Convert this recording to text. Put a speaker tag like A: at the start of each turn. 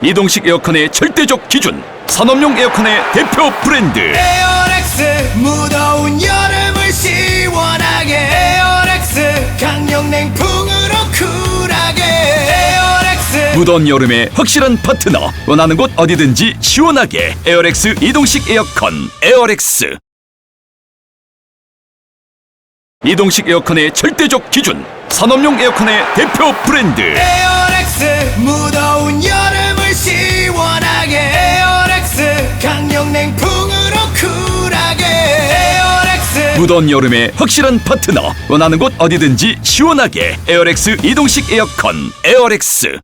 A: 이동식 에어컨의 절대적 기준, 산업용 에어컨의 대표 브랜드
B: 에어렉스 무더운 여름을 시원하게 에어렉스 강력 냉풍으로 쿨하게 에어렉스
A: 무더운 여름에 확실한 파트너, 원하는 곳 어디든지 시원하게 에어렉스 이동식 에어컨 에어렉스. 이동식 에어컨의 절대적 기준, 산업용 에어컨의 대표 브랜드
B: 에어렉스 무더운 여름을 시원하게 에어렉스 강력 냉풍으로 쿨하게 에어렉스
A: 무더운 여름에 확실한 파트너, 원하는 곳 어디든지 시원하게 에어렉스 이동식 에어컨 에어렉스.